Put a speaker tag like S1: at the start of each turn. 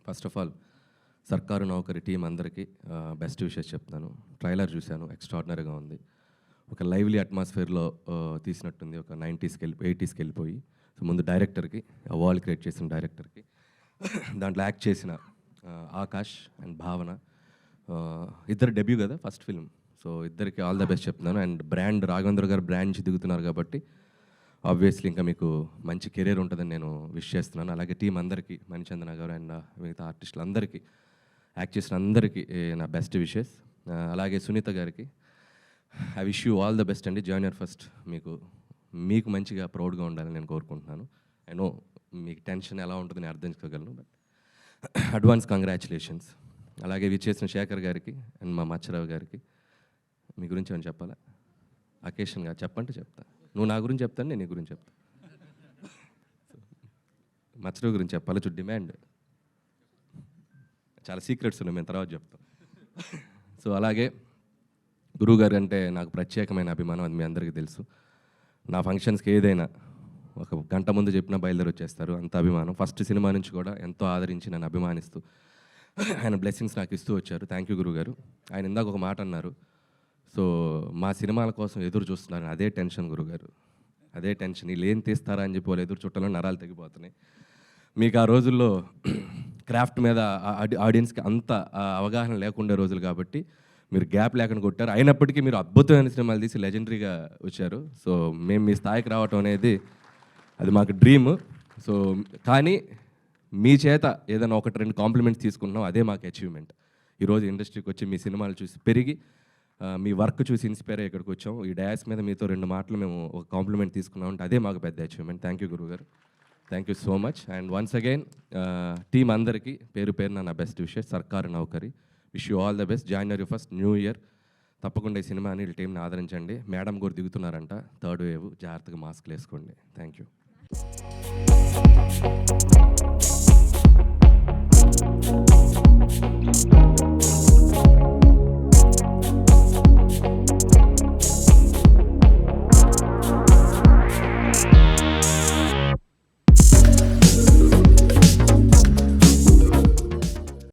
S1: First of all సర్కారు నౌకరి team అందరికీ బెస్ట్ విషెస్ చెప్తాను. ట్రైలర్ చూశాను, ఎక్స్ట్రాడినరీగా ఉంది. ఒక లైవ్లీ అట్మాస్ఫియర్లో తీసినట్టుంది, ఒక 80s వెళ్ళిపోయి. సో ముందు డైరెక్టర్కి, ఆ వరల్డ్ క్రియేట్ చేసిన డైరెక్టర్కి, దాంట్లో యాక్ట్ చేసిన ఆకాష్ అండ్ భావన, ఇద్దరు డెబ్యూ కదా ఫస్ట్ ఫిల్మ్. సో ఇద్దరికి ఆల్ ద బెస్ట్ చెప్తున్నాను. అండ్ బ్రాండ్ రాఘవేంద్ర గారు బ్రాండ్ నుంచి దిగుతున్నారు కాబట్టి ఆబ్వియస్లీ ఇంకా మీకు మంచి కెరీర్ ఉంటుందని నేను విష్ చేస్తున్నాను. అలాగే టీం అందరికీ, మణిచందన గారు అండ్ మిగతా ఆర్టిస్టులు అందరికీ, యాక్ట్ చేసిన అందరికీ నా బెస్ట్ విషెస్. అలాగే సునీత గారికి I wish you all the best అండి. జాయినర్ ఫస్ట్ మీకు మంచిగా ప్రౌడ్గా ఉండాలని నేను కోరుకుంటున్నాను. ఐ నో మీకు టెన్షన్ ఎలా ఉంటుందని అర్థం చేసుకోగలను, బట్ అడ్వాన్స్ కంగ్రాచులేషన్స్. అలాగే విచ్చేసిన శేఖర్ గారికి అండ్ మా మచ్చరావు గారికి, మీ గురించి ఏమైనా చెప్పాలా? అకేషన్గా చెప్పంటే చెప్తా. నువ్వు నా గురించి చెప్తాను, నేను నీ గురించి చెప్తాను. మచ్చరావు గురించి చెప్పాలి, చూ డిమాండ్ చాలా సీక్రెట్స్ ఉన్నాయి, మేము తర్వాత చెప్తాం. సో అలాగే గురువుగారు అంటే నాకు ప్రత్యేకమైన అభిమానం, అది మీ అందరికీ తెలుసు. నా ఫంక్షన్స్కి ఏదైనా ఒక గంట ముందు చెప్పినా బయలుదేరి వచ్చేస్తారు, అంత అభిమానం. ఫస్ట్ సినిమా నుంచి కూడా ఎంతో ఆదరించి నన్ను అభిమానిస్తూ ఆయన బ్లెస్సింగ్స్ నాకు ఇస్తూ వచ్చారు. థ్యాంక్ యూ గురువుగారు. ఆయన ఇందాక ఒక మాట అన్నారు, సో మా సినిమాల కోసం ఎదురు చూస్తున్నారు, అదే టెన్షన్ గురుగారు, అదే టెన్షన్. వీళ్ళు ఏం తీస్తారా అని చెప్పి వాళ్ళు ఎదురు చుట్టాలో నరాలు తెగిపోతున్నాయి. మీకు ఆ రోజుల్లో క్రాఫ్ట్ మీద ఆడియన్స్కి అంత అవగాహన లేకుండే రోజులు కాబట్టి మీరు గ్యాప్ లేకుండా కొట్టారు. అయినప్పటికీ మీరు అద్భుతమైన సినిమాలు తీసి లెజెండరీగా వచ్చారు. సో మేము మీ స్థాయికి రావటం అనేది అది మాకు డ్రీమ్. సో కానీ మీ చేత ఏదైనా ఒకటి రెండు కాంప్లిమెంట్స్ తీసుకున్నాం, అదే మాకు అచీవ్మెంట్. ఈరోజు ఇండస్ట్రీకి వచ్చి మీ సినిమాలు చూసి పెరిగి మీ వర్క్ చూసి ఇన్స్పైర్ అయ్యి ఇక్కడికి వచ్చాం. ఈ డయాస్ మీద మీతో రెండు మాటలు మేము ఒక కాంప్లిమెంట్ తీసుకున్నాం అంటే అదే మాకు పెద్ద అచీవ్మెంట్. థ్యాంక్ యూ గురువుగారు, thank you so much. And once again team అందరికీ పేరు పేరున నా బెస్ట్ విషెస్. సర్కారు నౌకరి wish you all the best. January 1st new year. తప్పకుండా ఈ సినిమాని వీళ్ళ టీంని ఆదరించండి. మేడం కూడా దిగుతున్నారంట, 3rd వేవ్, జాగ్రత్తగా మాస్క్లు వేసుకోండి. Thank you.